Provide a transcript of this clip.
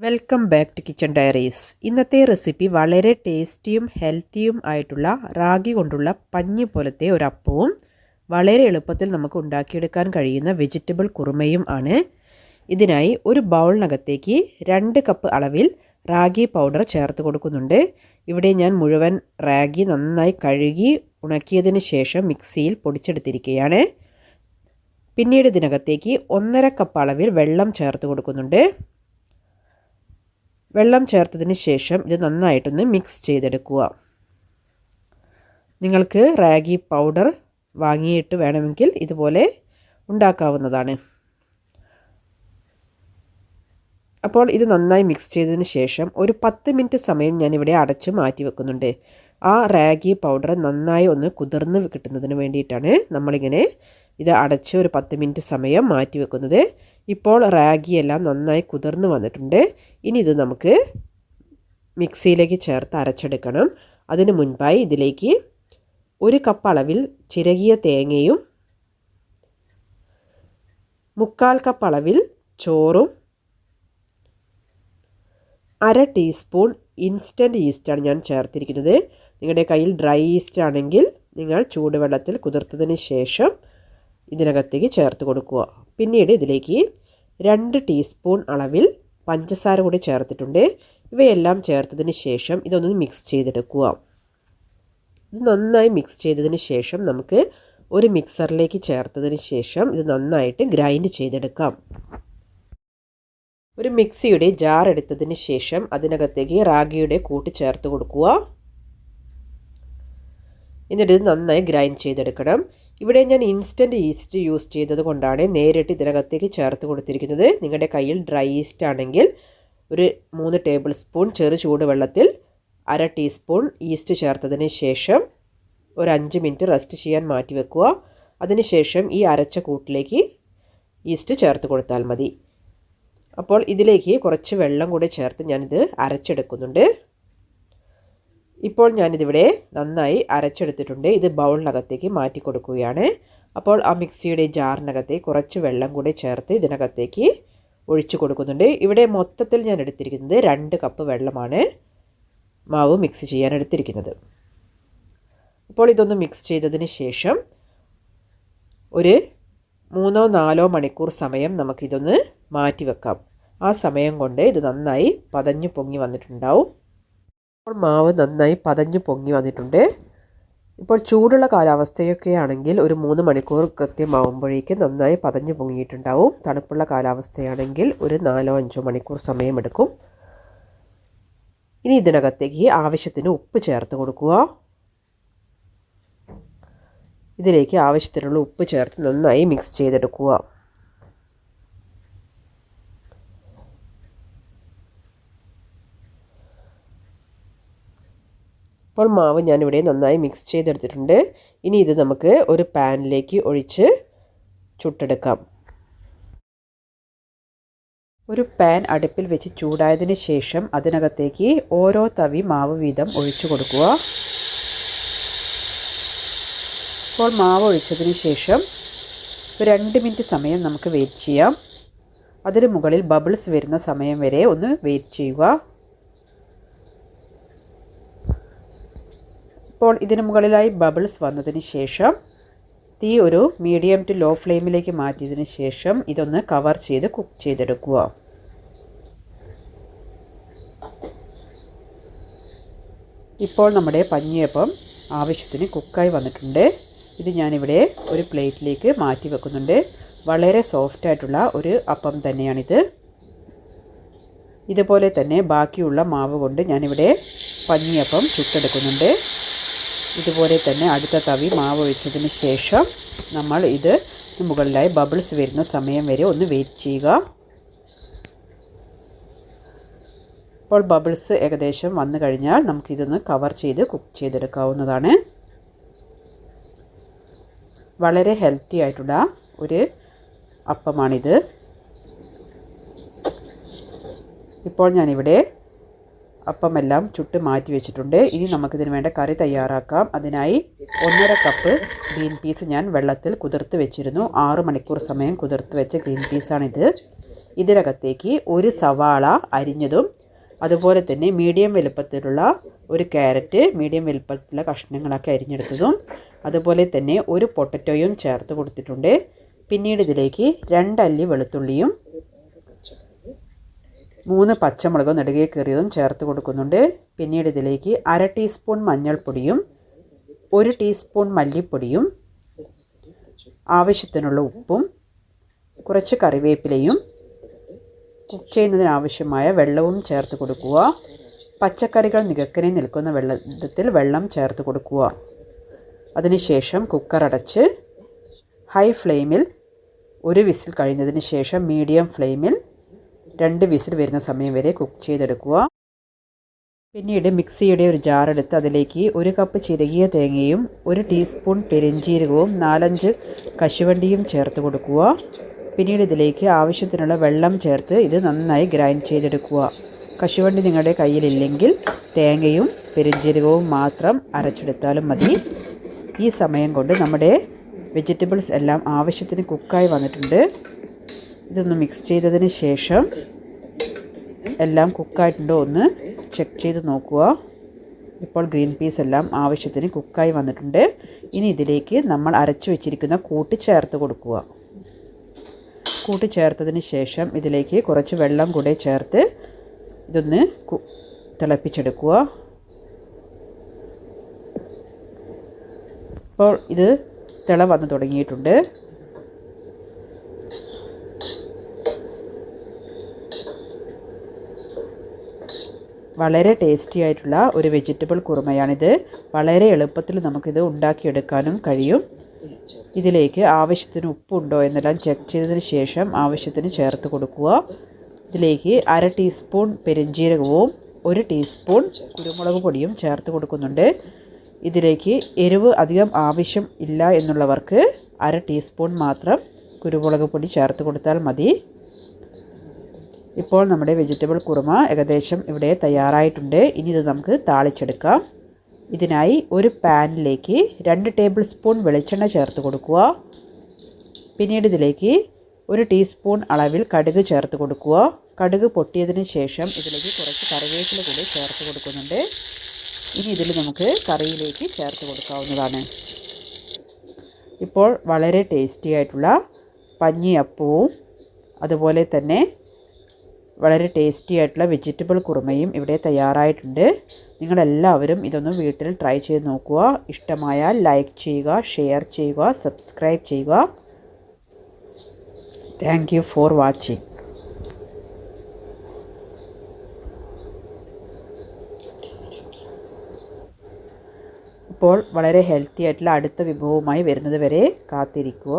Welcome back to kitchen diaries. ഇന്നത്തെ recipe വളരെ ടേസ്റ്റിയും ഹെൽത്തിയും ആയിട്ടുള്ള റാഗി കൊണ്ടുള്ള പഞ്ഞി പോലത്തെ ഒരു അപ്പവും വളരെ എളുപ്പത്തിൽ നമുക്ക് ഉണ്ടാക്കിയെടുക്കാൻ കഴിയുന്ന വെജിറ്റബിൾ കുറുമയും ആണ്. ഇതിനായി ഒരു ബൗളിനകത്തേക്ക് 2 കപ്പ് അളവിൽ റാഗി പൗഡർ ചേർത്ത് കൊടുക്കുന്നുണ്ട്. ഇവിടെ ഞാൻ മുഴുവൻ റാഗി നന്നായി കഴുകി ഉണക്കിയതിന് ശേഷം മിക്സിയിൽ പൊടിച്ചെടുത്തിരിക്കുകയാണ്. പിന്നീട് ഇതിനകത്തേക്ക് 1.5 കപ്പ് അളവിൽ വെള്ളം ചേർത്ത് കൊടുക്കുന്നുണ്ട്. വെള്ളം ചേർത്തതിന് ശേഷം ഇത് നന്നായിട്ടൊന്ന് മിക്സ് ചെയ്തെടുക്കുക. നിങ്ങൾക്ക് റാഗി പൗഡർ വാങ്ങിയിട്ട് വേണമെങ്കിൽ ഇതുപോലെ ഉണ്ടാക്കാവുന്നതാണ്. അപ്പോൾ ഇത് നന്നായി മിക്സ് ചെയ്തതിന് ശേഷം ഒരു 10 മിനിറ്റ് സമയം ഞാനിവിടെ അടച്ച് മാറ്റി വെക്കുന്നുണ്ട്. ആ റാഗി പൗഡർ നന്നായി ഒന്ന് കുതിർന്ന് കിട്ടുന്നതിന് വേണ്ടിയിട്ടാണ് നമ്മളിങ്ങനെ ഇത് അടച്ച് ഒരു 10 മിനിറ്റ് സമയം മാറ്റി വെക്കുന്നത്. ഇപ്പോൾ റാഗിയെല്ലാം നന്നായി കുതിർന്ന് വന്നിട്ടുണ്ട്. ഇനി ഇത് നമുക്ക് മിക്സിയിലേക്ക് ചേർത്ത് അരച്ചെടുക്കണം. അതിനു മുൻപായി ഇതിലേക്ക് 1 കപ്പ് അളവിൽ ചിരകിയ തേങ്ങയും 1/4 കപ്പ് അളവിൽ ചോറും 1/2 ടീസ്പൂൺ ഇൻസ്റ്റൻറ്റ് ഈസ്റ്റാണ് ഞാൻ ചേർത്തിരിക്കുന്നത്. നിങ്ങളുടെ കയ്യിൽ ഡ്രൈ ഈസ്റ്റ് ആണെങ്കിൽ നിങ്ങൾ ചൂടുവെള്ളത്തിൽ കുതിർത്തതിന് ശേഷം ഇതിനകത്തേക്ക് ചേർത്ത് കൊടുക്കുക. പിന്നീട് ഇതിലേക്ക് 2 ടീസ്പൂൺ അളവിൽ പഞ്ചസാര കൂടി ചേർത്തിട്ടുണ്ട്. ഇവയെല്ലാം ചേർത്തതിന് ശേഷം ഇതൊന്ന് മിക്സ് ചെയ്തെടുക്കുക. ഇത് നന്നായി മിക്സ് ചെയ്തതിന് ശേഷം നമുക്ക് ഒരു മിക്സറിലേക്ക് ചേർത്തതിന് ശേഷം ഇത് നന്നായിട്ട് ഗ്രൈൻഡ് ചെയ്തെടുക്കാം. ഒരു മിക്സിയുടെ ജാർ എടുത്തതിന് ശേഷം അതിനകത്തേക്ക് റാഗിയുടെ കൂട്ട് ചേർത്ത് കൊടുക്കുക. എന്നിട്ട് ഇത് നന്നായി ഗ്രൈൻഡ് ചെയ്തെടുക്കണം. ഇവിടെ ഞാൻ ഇൻസ്റ്റൻറ്റ് ഈസ്റ്റ് യൂസ് ചെയ്തത് കൊണ്ടാണ് നേരിട്ട് ഇതിനകത്തേക്ക് ചേർത്ത് കൊടുത്തിരിക്കുന്നത്. നിങ്ങളുടെ കയ്യിൽ ഡ്രൈ ഈസ്റ്റ് ആണെങ്കിൽ ഒരു 3 ടേബിൾ സ്പൂൺ ചെറു ചൂടുവെള്ളത്തിൽ 1/2 ടീസ്പൂൺ ഈസ്റ്റ് ചേർത്തതിന് ശേഷം ഒരു 5 മിനിറ്റ് റെസ്റ്റ് ചെയ്യാൻ മാറ്റി വെക്കുക. അതിനുശേഷം ഈ അരച്ച കൂട്ടിലേക്ക് ഈസ്റ്റ് ചേർത്ത് കൊടുത്താൽ മതി. അപ്പോൾ ഇതിലേക്ക് കുറച്ച് വെള്ളം കൂടി ചേർത്ത് ഞാനിത് അരച്ചെടുക്കുന്നുണ്ട്. ഇപ്പോൾ ഞാനിതിവിടെ നന്നായി അരച്ചെടുത്തിട്ടുണ്ട്. ഇത് ബൗളിനകത്തേക്ക് മാറ്റി കൊടുക്കുകയാണ്. അപ്പോൾ ആ മിക്സിയുടെ ജാറിനകത്തേക്ക് കുറച്ച് വെള്ളം കൂടി ചേർത്ത് ഇതിനകത്തേക്ക് ഒഴിച്ചു കൊടുക്കുന്നുണ്ട്. ഇവിടെ മൊത്തത്തിൽ ഞാൻ എടുത്തിരിക്കുന്നത് 2 കപ്പ് വെള്ളമാണ് മാവ് മിക്സ് ചെയ്യാൻ എടുത്തിരിക്കുന്നത്. അപ്പോൾ ഇതൊന്ന് മിക്സ് ചെയ്തതിന് ശേഷം ഒരു 3-4 മണിക്കൂർ സമയം നമുക്കിതൊന്ന് മാറ്റി വെക്കാം. ആ സമയം കൊണ്ട് ഇത് നന്നായി പതഞ്ഞു പൊങ്ങി വന്നിട്ടുണ്ടാവും. ഇപ്പോൾ മാവ് നന്നായി പതഞ്ഞു പൊങ്ങി വന്നിട്ടുണ്ട്. ഇപ്പോൾ ചൂടുള്ള കാലാവസ്ഥയൊക്കെ ആണെങ്കിൽ ഒരു 3 മണിക്കൂർ കൃത്യമാവുമ്പോഴേക്കും നന്നായി പതഞ്ഞു പൊങ്ങിയിട്ടുണ്ടാവും. തണുപ്പുള്ള കാലാവസ്ഥയാണെങ്കിൽ ഒരു 4-5 മണിക്കൂർ സമയമെടുക്കും. ഇനി ഇതിനകത്തേക്ക് ആവശ്യത്തിന് ഉപ്പ് ചേർത്ത് കൊടുക്കുക. ഇതിലേക്ക് ആവശ്യത്തിനുള്ള ഉപ്പ് ചേർത്ത് നന്നായി മിക്സ് ചെയ്തെടുക്കുക. ഇപ്പോൾ മാവ് ഞാനിവിടെ നന്നായി മിക്സ് ചെയ്തെടുത്തിട്ടുണ്ട്. ഇനി ഇത് നമുക്ക് ഒരു പാനിലേക്ക് ഒഴിച്ച് ചുട്ടെടുക്കാം. ഒരു പാൻ അടുപ്പിൽ വെച്ച് ചൂടായതിന് ശേഷം അതിനകത്തേക്ക് ഓരോ തവി മാവ് വീതം ഒഴിച്ചു കൊടുക്കുക. ഇപ്പോൾ മാവ് ഒഴിച്ചതിന് ശേഷം ഒരു 2 മിനിറ്റ് സമയം നമുക്ക് വെയിറ്റ് ചെയ്യാം. അതിന് മുകളിൽ ബബിൾസ് വരുന്ന സമയം വരെ ഒന്ന് വെയിറ്റ് ചെയ്യുക. ഇപ്പോൾ ഇതിന് മുകളിലായി ബബിൾസ് വന്നതിന് ശേഷം തീ ഒരു മീഡിയം ടു ലോ ഫ്ലെയിമിലേക്ക് മാറ്റിയതിന് ശേഷം ഇതൊന്ന് കവർ ചെയ്ത് കുക്ക് ചെയ്തെടുക്കുക. ഇപ്പോൾ നമ്മുടെ പഞ്ഞിയപ്പം ആവശ്യത്തിന് കുക്കായി വന്നിട്ടുണ്ട്. ഇത് ഞാനിവിടെ ഒരു പ്ലേറ്റിലേക്ക് മാറ്റി വെക്കുന്നുണ്ട്. വളരെ സോഫ്റ്റായിട്ടുള്ള ഒരു അപ്പം തന്നെയാണിത്. ഇതുപോലെ തന്നെ ബാക്കിയുള്ള മാവ് കൊണ്ട് ഞാനിവിടെ പഞ്ഞിയപ്പം ചുട്ടെടുക്കുന്നുണ്ട്. ഇതുപോലെ തന്നെ അടുത്ത തവി മാവ് ഒഴിച്ചതിന് ശേഷം നമ്മൾ ഇത് മുകളിലായി ബബിൾസ് വരുന്ന സമയം വരെ ഒന്ന് വെയിറ്റ് ചെയ്യുക. ഇപ്പോൾ ബബിൾസ് ഏകദേശം വന്നു കഴിഞ്ഞാൽ നമുക്കിതൊന്ന് കവർ ചെയ്ത് കുക്ക് ചെയ്തെടുക്കാവുന്നതാണ്. വളരെ ഹെൽത്തി ആയിട്ടുള്ള ഒരു അപ്പമാണിത്. ഇപ്പോൾ ഞാനിവിടെ അപ്പമെല്ലാം ചുട്ട് മാറ്റി വെച്ചിട്ടുണ്ട്. ഇനി നമുക്കിതിന് വേണ്ട കറി തയ്യാറാക്കാം. അതിനായി 1.5 കപ്പ് ഗ്രീൻ പീസ് ഞാൻ വെള്ളത്തിൽ കുതിർത്ത് വെച്ചിരുന്നു. 6 മണിക്കൂർ സമയം കുതിർത്ത് വെച്ച ഗ്രീൻ പീസാണിത്. ഇതിനകത്തേക്ക് ഒരു സവാള അരിഞ്ഞതും അതുപോലെ തന്നെ മീഡിയം വലുപ്പത്തിലുള്ള ഒരു ക്യാരറ്റ് മീഡിയം വലുപ്പത്തിലുള്ള കഷ്ണങ്ങളൊക്കെ അരിഞ്ഞെടുത്തതും അതുപോലെ തന്നെ ഒരു പൊട്ടറ്റോയും ചേർത്ത് കൊടുത്തിട്ടുണ്ട്. പിന്നീട് ഇതിലേക്ക് 2 അല്ലി വെളുത്തുള്ളിയും 3 പച്ചമുളകും നെടുകെ കീറിയതും ചേർത്ത് കൊടുക്കുന്നുണ്ട്. പിന്നീട് ഇതിലേക്ക് 1/2 ടീസ്പൂൺ മഞ്ഞൾപ്പൊടിയും 1 ടീസ്പൂൺ മല്ലിപ്പൊടിയും ആവശ്യത്തിനുള്ള ഉപ്പും കുറച്ച് കറിവേപ്പിലയും കുക്ക് ചെയ്യുന്നതിനാവശ്യമായ വെള്ളവും ചേർത്ത് കൊടുക്കുക. പച്ചക്കറികൾ നികക്കനെ നിൽക്കുന്ന വെള്ളത്തിൽ വെള്ളം ചേർത്ത് കൊടുക്കുക. അതിനുശേഷം കുക്കർ അടച്ച് ഹൈ ഫ്ലെയിമിൽ 1 വിസിൽ കഴിഞ്ഞതിന് ശേഷം മീഡിയം ഫ്ലെയിമിൽ 2 വിസിൽ വരുന്ന സമയം വരെ കുക്ക് ചെയ്തെടുക്കുക. പിന്നീട് മിക്സിയുടെ ഒരു ജാർ എടുത്ത് അതിലേക്ക് 1 കപ്പ് ചിരകിയ തേങ്ങയും 1 ടീസ്പൂൺ പെരിഞ്ജീരകവും 4-5 കശുവണ്ടിയും ചേർത്ത് കൊടുക്കുക. പിന്നീട് ഇതിലേക്ക് ആവശ്യത്തിനുള്ള വെള്ളം ചേർത്ത് ഇത് നന്നായി ഗ്രൈൻഡ് ചെയ്തെടുക്കുക. കശുവണ്ടി നിങ്ങളുടെ കയ്യിലില്ലെങ്കിൽ തേങ്ങയും പെരിഞ്ജീരകവും മാത്രം അരച്ചെടുത്താലും മതി. ഈ സമയം കൊണ്ട് നമ്മുടെ വെജിറ്റബിൾസ് എല്ലാം ആവശ്യത്തിന് കുക്കായി വന്നിട്ടുണ്ട്. ഇതൊന്ന് മിക്സ് ചെയ്തതിന് ശേഷം എല്ലാം കുക്കായിട്ടുണ്ടോ ഒന്ന് ചെക്ക് ചെയ്ത് നോക്കുക. ഇപ്പോൾ ഗ്രീൻ പീസ് എല്ലാം ആവശ്യത്തിന് കുക്കായി വന്നിട്ടുണ്ട്. ഇനി ഇതിലേക്ക് നമ്മൾ അരച്ചു വെച്ചിരിക്കുന്ന കൂട്ട് ചേർത്ത് കൊടുക്കുക. കൂട്ടി ചേർത്തതിന് ശേഷം ഇതിലേക്ക് കുറച്ച് വെള്ളം കൂടെ ചേർത്ത് ഇതൊന്ന് തിളപ്പിച്ചെടുക്കുക. ഇപ്പോൾ ഇത് തിള വന്ന് തുടങ്ങിയിട്ടുണ്ട്. വളരെ ടേസ്റ്റി ആയിട്ടുള്ള ഒരു വെജിറ്റബിൾ കുറുമയാണിത്. വളരെ എളുപ്പത്തിൽ നമുക്കിത് ഉണ്ടാക്കിയെടുക്കാനും കഴിയും. ഇതിലേക്ക് ആവശ്യത്തിന് ഉപ്പുണ്ടോ എന്നെല്ലാം ചെക്ക് ചെയ്തതിന് ശേഷം ആവശ്യത്തിന് ചേർത്ത് കൊടുക്കുക. ഇതിലേക്ക് 1/2 ടീസ്പൂൺ പെരിഞ്ജീരകവും 1 ടീസ്പൂൺ കുരുമുളക് പൊടിയും ചേർത്ത് കൊടുക്കുന്നുണ്ട്. ഇതിലേക്ക് എരിവ് അധികം ആവശ്യം ഇല്ല എന്നുള്ളവർക്ക് 1/2 ടീസ്പൂൺ മാത്രം കുരുമുളക് പൊടി ചേർത്ത് കൊടുത്താൽ മതി. ഇപ്പോൾ നമ്മുടെ വെജിറ്റബിൾ കുറുമ ഏകദേശം ഇവിടെ തയ്യാറായിട്ടുണ്ട്. ഇനി ഇത് നമുക്ക് താളിച്ചെടുക്കാം. ഇതിനായി ഒരു പാനിലേക്ക് 2 ടേബിൾ സ്പൂൺ വെളിച്ചെണ്ണ ചേർത്ത് കൊടുക്കുക. പിന്നീട് ഇതിലേക്ക് 1 ടീസ്പൂൺ അളവിൽ കടുക് ചേർത്ത് കൊടുക്കുക. കടുക് പൊട്ടിയതിന് ശേഷം ഇതിലേക്ക് കുറച്ച് കറിവേപ്പില കൂടി ചേർത്ത് കൊടുക്കുന്നുണ്ട്. ഇനി ഇതിൽ നമുക്ക് കറിയിലേക്ക് ചേർത്ത് കൊടുക്കാവുന്നതാണ്. ഇപ്പോൾ വളരെ ടേസ്റ്റി ആയിട്ടുള്ള പഞ്ഞിയപ്പവും അതുപോലെ തന്നെ വളരെ ടേസ്റ്റി ആയിട്ടുള്ള വെജിറ്റബിൾ കുറുമയും ഇവിടെ തയ്യാറായിട്ടുണ്ട്. നിങ്ങളെല്ലാവരും ഇതൊന്ന് വീട്ടിൽ ട്രൈ ചെയ്ത് നോക്കുക. ഇഷ്ടമായാൽ ലൈക്ക് ചെയ്യുക, ഷെയർ ചെയ്യുക, സബ്സ്ക്രൈബ് ചെയ്യുക. Thank you for watching. ഇപ്പോൾ വളരെ ഹെൽത്തി ആയിട്ടുള്ള അടുത്ത വിഭവവുമായി വരുന്നത് വരെ കാത്തിരിക്കുക.